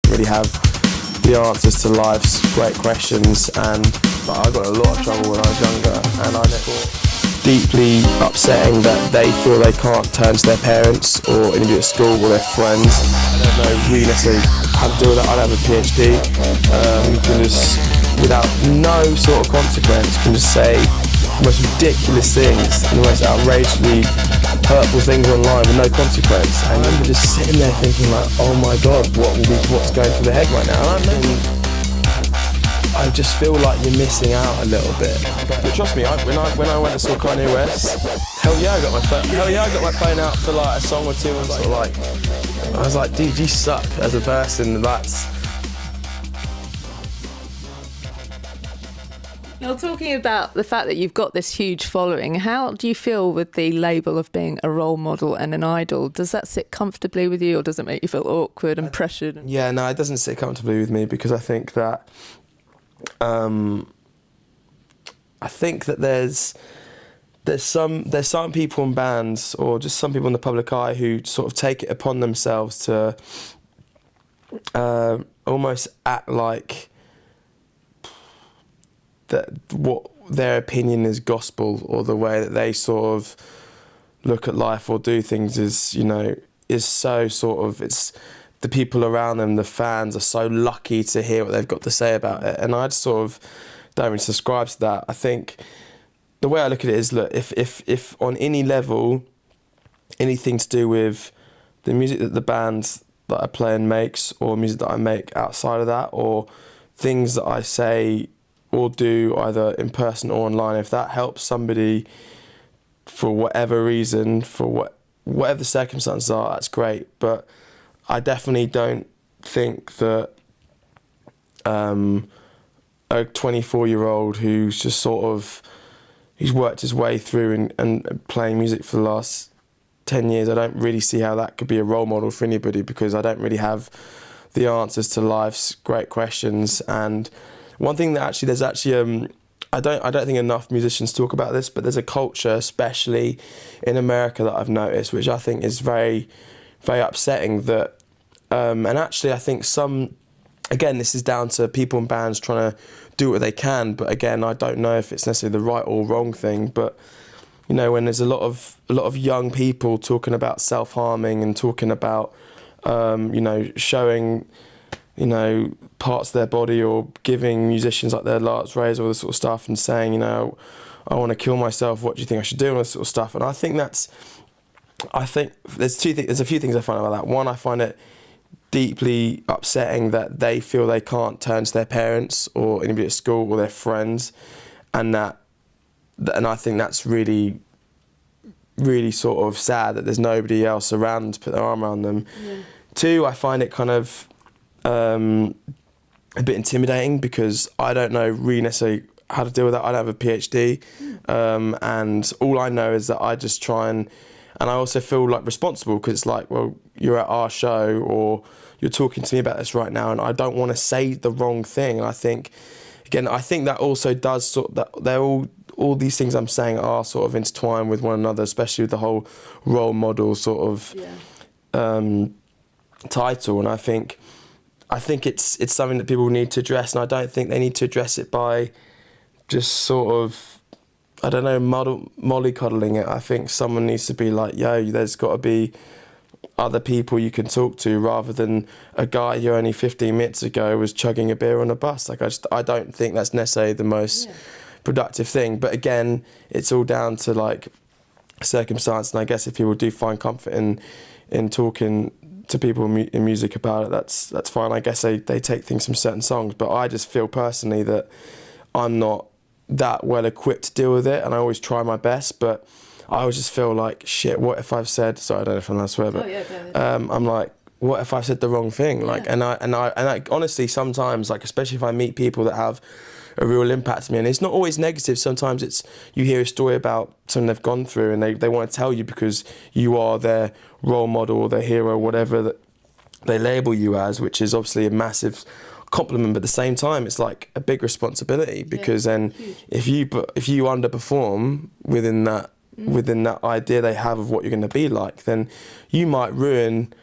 really have the answers to life's great questions, and I got in a lot of trouble when I was younger, and I thought deeply upsetting that they feel they can't turn to their parents or anybody at school or their friends. I don't know really necessarily how to deal with that. I don't have a PhD. You can just, without no sort of consequence, can just say the most ridiculous things and the most outrageously hurtful things online with no consequence, and you're just sitting there thinking like, oh my god, what's going through their head right now? I just feel like you're missing out a little bit. But trust me, when I went to saw Kanye West, hell yeah, I got my phone out for like a song or two, and sort of like, I was like, dude, you suck as a person. You're talking about the fact that you've got this huge following. How do you feel with the label of being a role model and an idol? Does that sit comfortably with you, or does it make you feel awkward and pressured? Yeah, no, it doesn't sit comfortably with me, because I think that there's some people in bands, or just some people in the public eye, who sort of take it upon themselves to almost act like that what their opinion is gospel, or the way that they sort of look at life or do things is so sort of, it's the people around them, the fans, are so lucky to hear what they've got to say about it. And I just sort of don't really subscribe to that. I think the way I look at it is, look, if on any level, anything to do with the music that the band that I play and makes, or music that I make outside of that, or things that I say or do either in person or online, if that helps somebody for whatever reason, for whatever the circumstances are, that's great. But I definitely don't think that a 24-year-old who's just sort of, he's worked his way through and playing music for the last 10 years, I don't really see how that could be a role model for anybody, because I don't really have the answers to life's great questions. And one thing that there's actually I don't think enough musicians talk about this, but there's a culture, especially in America, that I've noticed, which I think is very, very upsetting. That and actually I think again, this is down to people in bands trying to do what they can, but again, I don't know if it's necessarily the right or wrong thing. But when there's a lot of young people talking about self-harming and talking about showing parts of their body, or giving musicians like their last raise, all this sort of stuff, and saying, I want to kill myself, what do you think I should do, and all this sort of stuff. And I think there's a few things I find about that. One, I find it deeply upsetting that they feel they can't turn to their parents or anybody at school or their friends, and I think that's really, really sort of sad that there's nobody else around to put their arm around them. Yeah. Two, I find it kind of a bit intimidating, because I don't know really necessarily how to deal with that. I don't have a PhD, and all I know is that I just try and I also feel like responsible, because it's like, well, you're at our show, or you're talking to me about this right now, and I don't want to say the wrong thing. And I think that also does sort of, that they're all these things I'm saying are sort of intertwined with one another, especially with the whole role model sort of title. And I think it's something that people need to address, and I don't think they need to address it by just sort of, I don't know, mollycoddling it. I think someone needs to be like, yo, there's got to be other people you can talk to, rather than a guy who only 15 minutes ago was chugging a beer on a bus. Like, I don't think that's necessarily the most productive thing. But again, it's all down to like circumstance, and I guess if people do find comfort in talking to people in music about it, that's fine. I guess they take things from certain songs, but I just feel personally that I'm not that well equipped to deal with it, and I always try my best, but I always just feel like, shit, what if I've said, sorry, I don't know if I'm allowed to swear, but I'm like, what if I said the wrong thing? Like, and I honestly, sometimes, like, especially if I meet people that have a real impact on me, and it's not always negative. Sometimes it's, you hear a story about something they've gone through, and they want to tell you because you are their role model or their hero, whatever that they label you as, which is obviously a massive compliment, but at the same time it's like a big responsibility, because then if you underperform within that idea they have of what you're going to be like, then you might ruin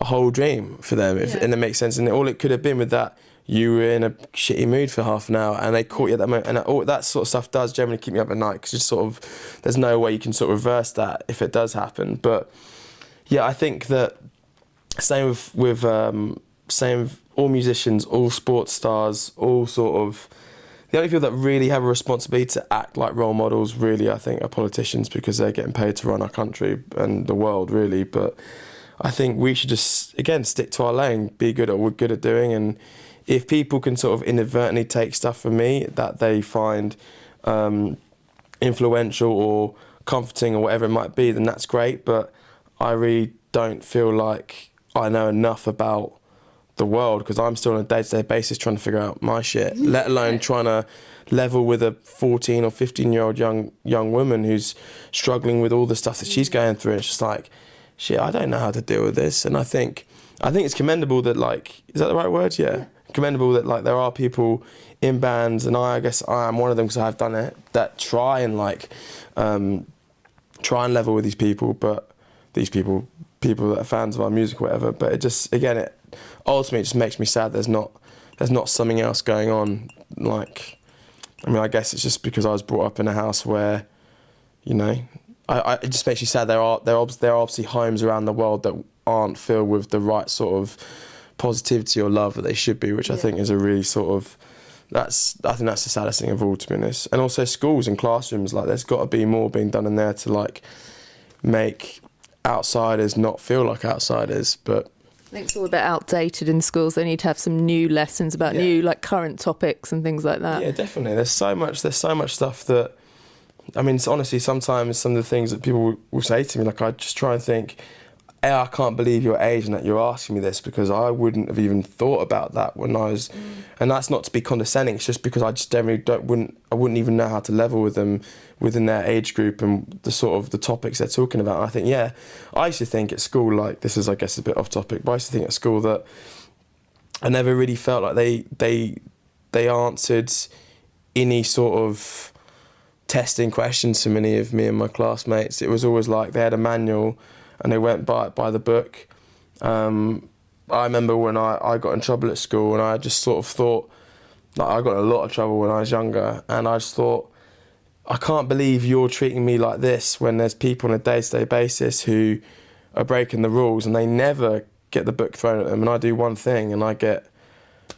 a whole dream for them, and it makes sense. And all it could have been with that, you were in a shitty mood for half an hour and they caught you at that moment, and all that sort of stuff does generally keep me up at night, because it's sort of, there's no way you can sort of reverse that if it does happen. But yeah, I think that same with all musicians, all sports stars, all sort of, the only people that really have a responsibility to act like role models, really, I think, are politicians, because they're getting paid to run our country and the world, really. But I think we should just, again, stick to our lane, be good at what we're good at doing. And if people can sort of inadvertently take stuff from me that they find influential or comforting or whatever it might be, then that's great. But I really don't feel like I know enough about the world, because I'm still on a day-to-day basis trying to figure out my shit, let alone trying to level with a 14 or 15-year-old young woman who's struggling with all the stuff that she's going through. It's just like, shit, I don't know how to deal with this. And I think it's commendable that, like, is that the right word? Yeah. Commendable that, like, there are people in bands, and I guess I am one of them because I've done it, that try and level with these people, but these people that are fans of our music or whatever. But it just, again, it ultimately just makes me sad there's not something else going on. Like, I mean, I guess it's just because I was brought up in a house where, you know, it just makes you sad. There are obviously homes around the world that aren't filled with the right sort of positivity or love that they should be, which I think is a really sort of, I think that's the saddest thing of all, to be honest. And also schools and classrooms, like, there's got to be more being done in there to, like, make outsiders not feel like outsiders. But I think it's all a bit outdated in schools. They need to have some new lessons about new, like, current topics and things like that. Yeah, definitely. There's so much stuff that, I mean, honestly, sometimes some of the things that people will say to me, like, I just try and think, I can't believe your age and that you're asking me this, because I wouldn't have even thought about that when I was, and that's not to be condescending, it's just because I just generally wouldn't even know how to level with them within their age group and the sort of the topics they're talking about. And I think, I used to think at school, like, this is, I guess, a bit off topic, but I used to think at school that I never really felt like they answered any sort of testing questions to many of me and my classmates. It was always like they had a manual and they went by the book. I remember when I got in trouble at school, and I just sort of thought, like, I got in a lot of trouble when I was younger, and I just thought, I can't believe you're treating me like this when there's people on a day-to-day basis who are breaking the rules and they never get the book thrown at them, and I do one thing and I get,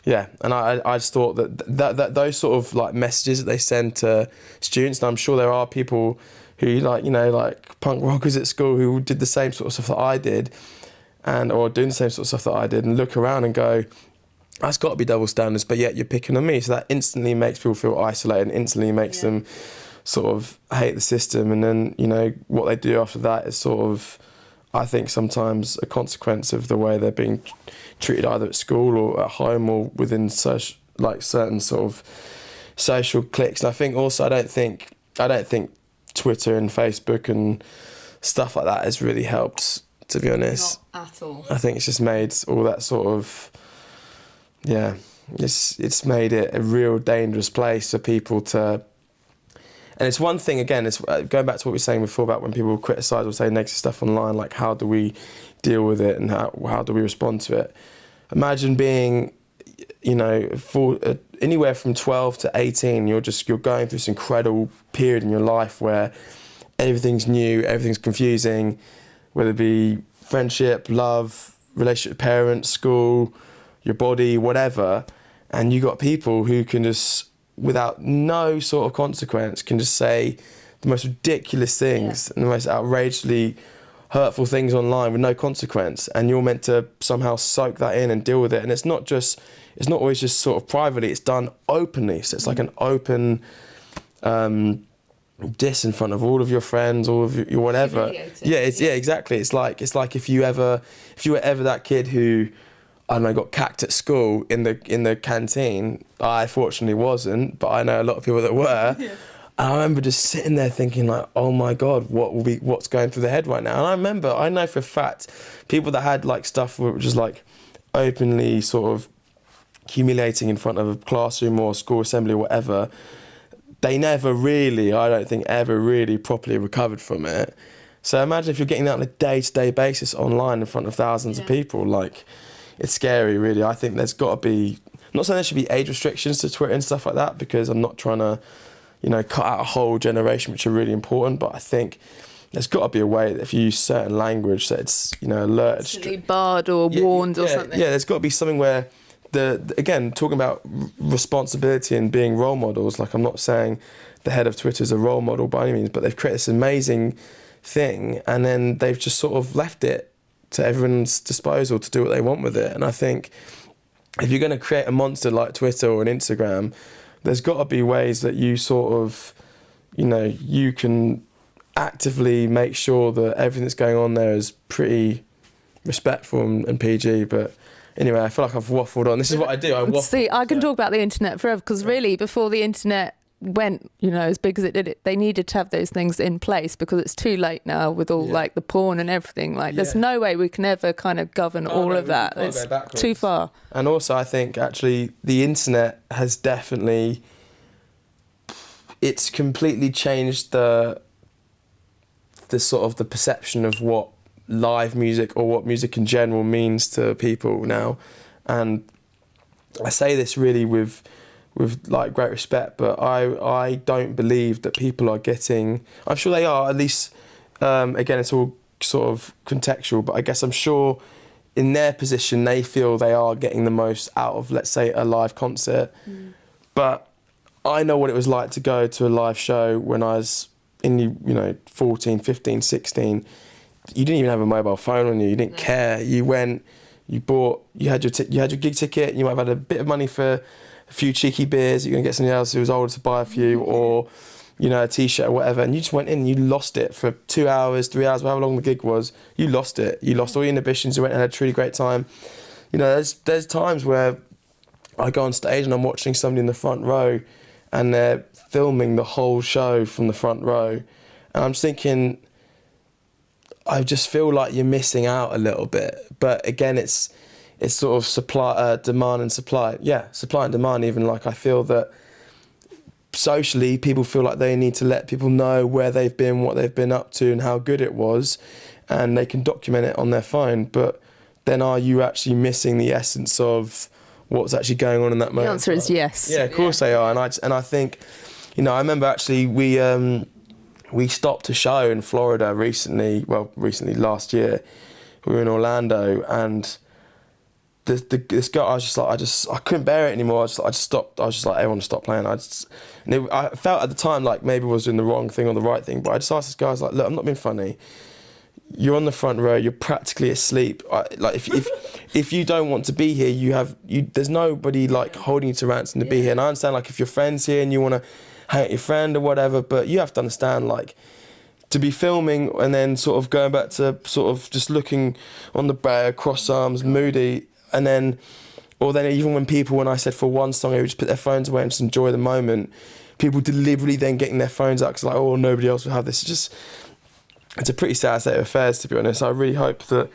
and I just thought that those sort of, like, messages that they send to students, and I'm sure there are people who, like, you know, like punk rockers at school who did the same sort of stuff that I did, or doing the same sort of stuff that I did, and look around and go, that's got to be double standards, but yet you're picking on me. So that instantly makes people feel isolated, and instantly makes them sort of hate the system. And then, you know, what they do after that is sort of, I think, sometimes a consequence of the way they're being treated either at school or at home or within certain sort of social cliques. And I think also, I don't think Twitter and Facebook and stuff like that has really helped, to be honest. Not at all. I think it's just made all that sort of, it's made it a real dangerous place for people to, and it's one thing, again, it's going back to what we were saying before about when people criticise or say negative stuff online, like, how do we deal with it and how do we respond to it? Imagine being, you know, anywhere from 12 to 18, you're going through this incredible period in your life where everything's new, everything's confusing, whether it be friendship, love, relationship, parents, school, your body, whatever. And you got people who can just, without no sort of consequence, can just say the most ridiculous things and the most outrageously hurtful things online with no consequence, and you're meant to somehow soak that in and deal with it. And it's not always just sort of privately, it's done openly. So it's like an open diss in front of all of your friends, all of your whatever. Exactly. It's like if you were ever that kid who, I don't know, got cacked at school in the canteen. I fortunately wasn't, but I know a lot of people that were. And I remember just sitting there thinking, like, oh my God, what's going through their head right now? And I know for a fact, people that had, like, stuff which was, like, openly sort of humiliating in front of a classroom or school assembly or whatever, they never really, I don't think, ever really properly recovered from it. So imagine if you're getting that on a day-to-day basis online in front of thousands of people. Like, it's scary, really. I think there's got to be, I'm not saying there should be age restrictions to Twitter and stuff like that, because I'm not trying to, you know, cut out a whole generation, which are really important. But I think there's got to be a way that if you use certain language that it's, you know, alerted. To be barred or warned or something. Yeah, there's got to be something where again, talking about responsibility and being role models, like I'm not saying the head of Twitter is a role model by any means, but they've created this amazing thing and then they've just sort of left it to everyone's disposal to do what they want with it. And I think if you're going to create a monster like Twitter or an Instagram, there's got to be ways that you sort of, you know, you can actively make sure that everything that's going on there is pretty respectful and PG. But anyway, I feel like I've waffled on. This is what I do. I waffle. See, I can talk about the internet forever, because really, before the internet went, you know, as big as it did, they needed to have those things in place, because it's too late now with all like the porn and everything. Like, there's no way we can ever kind of govern all of that. It's too far. And also, I think actually the internet has definitely, it's completely changed the sort of the perception of what live music or what music in general means to people now. And I say this really with like great respect, but I don't believe that people are getting, I'm sure they are, at least, again, it's all sort of contextual, but I guess I'm sure in their position they feel they are getting the most out of, let's say, a live concert. But I know what it was like to go to a live show when I was in, you know, 14, 15, 16. You didn't even have a mobile phone on you. You didn't care. You went, you bought, you had your gig ticket. You might have had a bit of money for a few cheeky beers. You're gonna get somebody else who was older to buy a few, or, you know, a t-shirt or whatever. And you just went in and you lost it for 2 hours, 3 hours, however long the gig was. You lost it. You lost all your inhibitions. You went and had a truly great time. You know, there's times where I go on stage and I'm watching somebody in the front row, and they're filming the whole show from the front row, and I'm just thinking, I just feel like you're missing out a little bit. But again, it's sort of demand and supply. Yeah, supply and demand even. Like, I feel that socially people feel like they need to let people know where they've been, what they've been up to and how good it was, and they can document it on their phone. But then are you actually missing the essence of what's actually going on in that moment? The answer is yes. Yeah, of course they are. And I think, you know, I remember actually we stopped a show in Florida recently last year. We were in Orlando, and this girl, I couldn't bear it anymore. I just stopped. I was just like, everyone stop playing. I felt at the time like maybe I was doing the wrong thing or the right thing, but I just asked this guy, I was like, look, I'm not being funny. You're on the front row. You're practically asleep. Like, if you don't want to be here, there's nobody like holding you to ransom to be here. And I understand, like, if your friend's here and you want to hang out your friend or whatever, but you have to understand, like, to be filming and then sort of going back to sort of just looking on the bar, cross arms, moody, and then, or then even when I said for one song they would just put their phones away and just enjoy the moment, people deliberately then getting their phones out because like, oh, nobody else will have this. It's a pretty sad state of affairs, to be honest. I really hope that,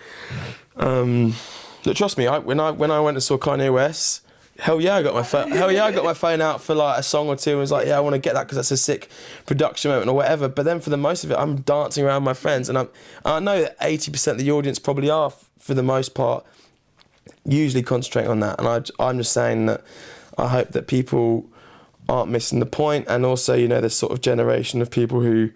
look, trust me, when I went and saw Kanye West, hell yeah, I got my phone out for like a song or two and was like, yeah, I want to get that because that's a sick production moment or whatever. But then for the most of it, I'm dancing around my friends, and I know that 80% of the audience probably are, for the most part, usually concentrating on that. And I'm just saying that I hope that people aren't missing the point. And also, you know, this sort of generation of people who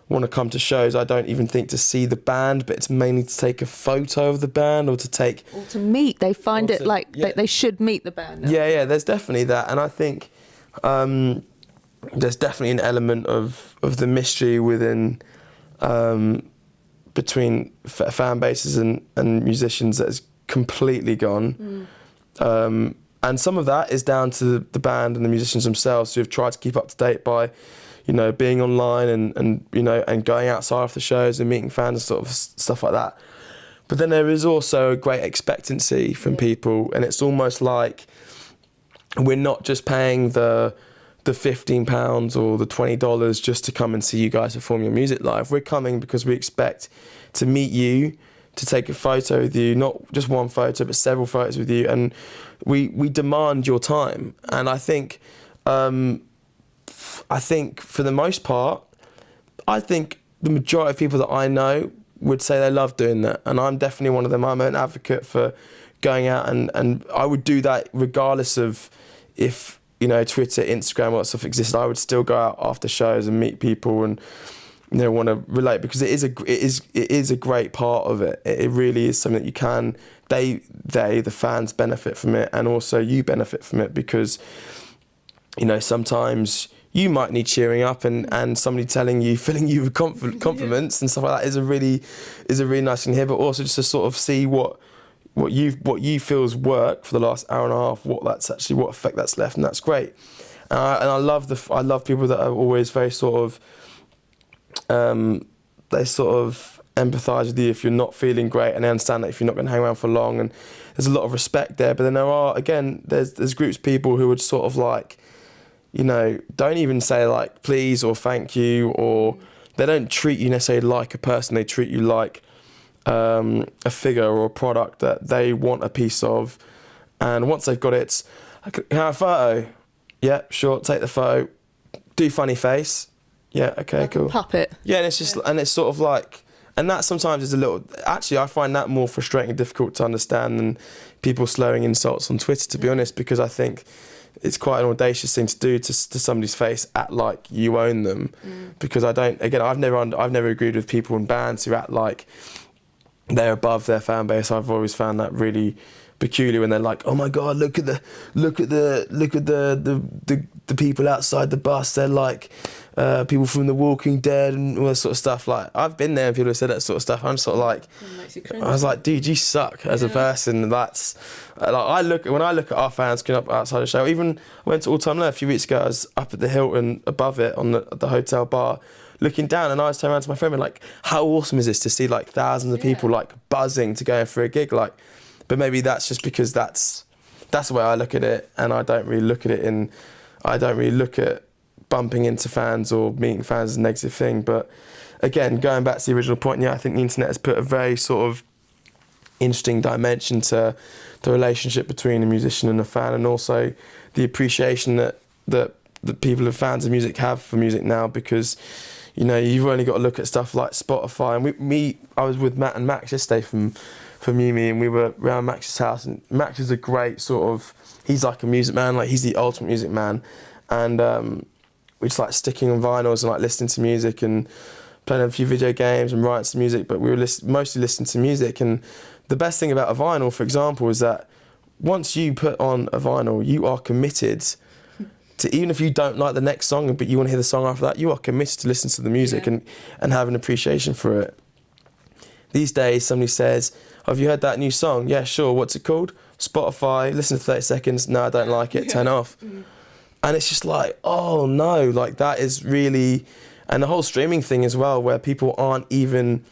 want to come to shows, I don't even think to see the band, but it's mainly to take a photo of the band or to meet. They find it like they should meet the band now. Yeah, there's definitely that. And I think there's definitely an element of the mystery within between fan bases and musicians that has completely gone. And some of that is down to the band and the musicians themselves who have tried to keep up to date by, you know, being online and you know, and going outside after shows and meeting fans and sort of stuff like that. But then there is also a great expectancy from people, and it's almost like we're not just paying the £15 or the $20 just to come and see you guys perform your music live. We're coming because we expect to meet you, to take a photo with you, not just one photo, but several photos with you, and we demand your time. And I think for the most part, I think the majority of people that I know would say they love doing that, and I'm definitely one of them. I'm an advocate for going out, and I would do that regardless of if, you know, Twitter, Instagram, what stuff existed. I would still go out after shows and meet people and, you know, want to relate, because it is a great part of it. It really is something that you can, the fans benefit from it, and also you benefit from it, because, you know, sometimes you might need cheering up, and somebody filling you with compliments and stuff like that is a really nice thing to hear. But also just to sort of see what you feel's worked for the last hour and a half, what effect that's left, and that's great. And I love people that are always very sort of they sort of empathise with you if you're not feeling great, and they understand that if you're not going to hang around for long, and there's a lot of respect there. But then there's groups of people who would sort of like, you know, don't even say like please or thank you, or they don't treat you necessarily like a person. They treat you like a figure or a product that they want a piece of. And once they've got it, can I have a photo? Yeah, sure, take the photo. Do funny face. Yeah, okay, like cool. Puppet. Yeah, and it's just and it's sort of like, and that sometimes is a little. Actually, I find that more frustrating and difficult to understand than people slurring insults on Twitter, to be honest, because I think it's quite an audacious thing to do to somebody's face, act like you own them. Because I've never agreed with people in bands who act like they're above their fan base. I've always found that really peculiar when they're like, oh my god, look at the people outside the bus, they're like people from The Walking Dead and all that sort of stuff. Like, I've been there and people have said that sort of stuff. I'm sort of like, I was like, dude, you suck as a person. That's like, when I look at our fans going up outside the show. Even I went to All Time Low a few weeks ago. I was up at the Hilton above it on the hotel bar, looking down, and I was turning around to my friend and like, how awesome is this to see like thousands of people like buzzing to go in for a gig? Like, but maybe that's just because that's the way I look at it, and I don't really look at bumping into fans or meeting fans as a negative thing. But again, going back to the original point, yeah, I think the internet has put a very sort of interesting dimension to the relationship between a musician and a fan, and also the appreciation that the people and fans of music have for music now, because, you know, you've only got to look at stuff like Spotify. And I was with Matt and Max yesterday from Yumi, and we were around Max's house, and Max is a great sort of, he's like a music man, like he's the ultimate music man, and we just like sticking on vinyls and like listening to music and playing a few video games and writing some music, but we were mostly listening to music. And the best thing about a vinyl, for example, is that once you put on a vinyl, you are committed to, even if you don't like the next song but you want to hear the song after that, you are committed to listen to the music and have an appreciation for it. These days, somebody says, have you heard that new song? Yeah, sure. What's it called? Spotify. Listen to 30 seconds. No, I don't like it. Turn off. And it's just like, oh no, like that is really, and the whole streaming thing as well, where people aren't even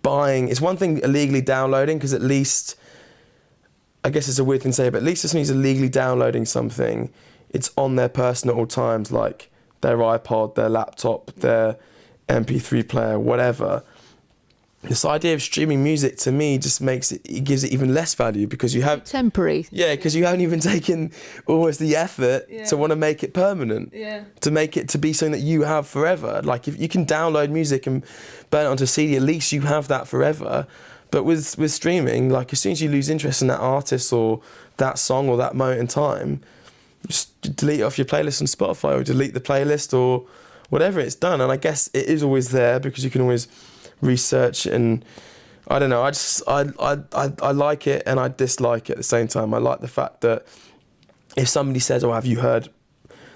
buying. It's one thing illegally downloading, because at least, I guess it's a weird thing to say, but at least if somebody's illegally downloading something, it's on their person at all times, like their iPod, their laptop, their MP3 player, whatever. This idea of streaming music, to me, just it gives it even less value, because you have temporary. Yeah, because you haven't even taken almost the effort to want to make it permanent. To make it to be something that you have forever. Like, if you can download music and burn it onto a CD, at least you have that forever. But with streaming, like, as soon as you lose interest in that artist or that song or that moment in time, just delete it off your playlist on Spotify, or delete the playlist or whatever, it's done. And I guess it is always there, because you can always research, and I don't know, I like it and I dislike it at the same time. I like the fact that if somebody says, oh, have you heard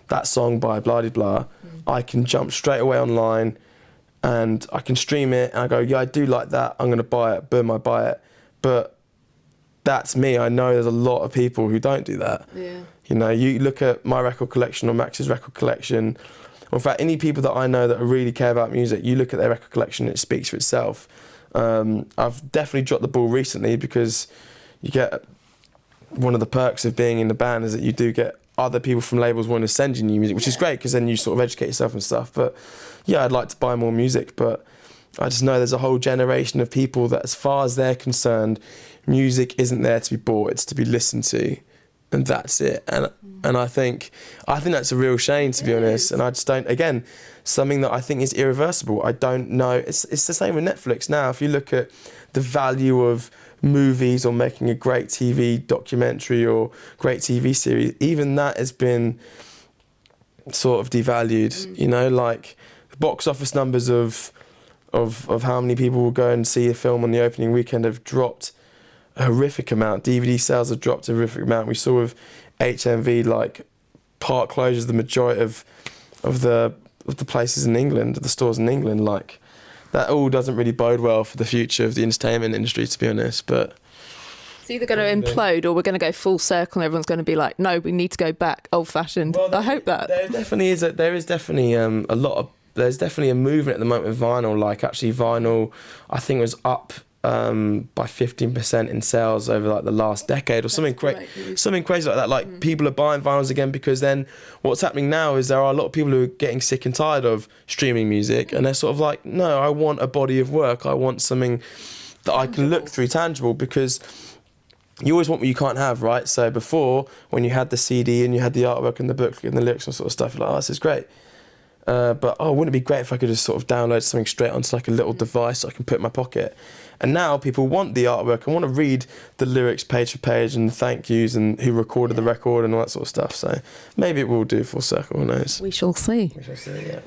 that song by blah de blah, I can jump straight away online and I can stream it and I go, yeah, I do like that, I'm going to buy it, boom, I buy it. But that's me. I know there's a lot of people who don't do that. You know, you look at my record collection or Max's record collection, or in fact, any people that I know that really care about music, you look at their record collection, it speaks for itself. I've definitely dropped the ball recently, because you get, one of the perks of being in the band is that you do get other people from labels wanting to send you new music, which is great, because then you sort of educate yourself and stuff. But yeah, I'd like to buy more music, but I just know there's a whole generation of people that, as far as they're concerned, music isn't there to be bought, it's to be listened to. and that's it. And I think that's a real shame, to be honest. And I just don't, again, something that I think is irreversible. I don't know. It's the same with Netflix now. If you look at the value of movies or making a great TV documentary or great TV series, even that has been sort of devalued. You know, like box office numbers of how many people will go and see a film on the opening weekend have dropped a horrific amount. DVD sales have dropped a horrific amount. We saw with HMV, like, park closures, the majority of the places in England, the stores in England, like, that all doesn't really bode well for the future of the entertainment industry, to be honest. But it's either going to implode or we're going to go full circle and everyone's going to be like, no, we need to go back old-fashioned. Well, I hope that. There is definitely there's definitely a movement at the moment with vinyl. Like, actually, vinyl, I think, was up by 15% in sales over like the last decade or something crazy like that. Like, people are buying vinyls again, because then what's happening now is there are a lot of people who are getting sick and tired of streaming music, and they're sort of like, no, I want a body of work. I want something that I can look through, tangible, because you always want what you can't have, right? So before, when you had the CD and you had the artwork and the booklet and the lyrics and sort of stuff, you're like, oh, this is great. But wouldn't it be great if I could just sort of download something straight onto like a little device I can put in my pocket? And now people want the artwork and want to read the lyrics page for page and the thank yous and who recorded the record and all that sort of stuff. So maybe it will do full circle, who knows? We shall see. We shall see, yeah.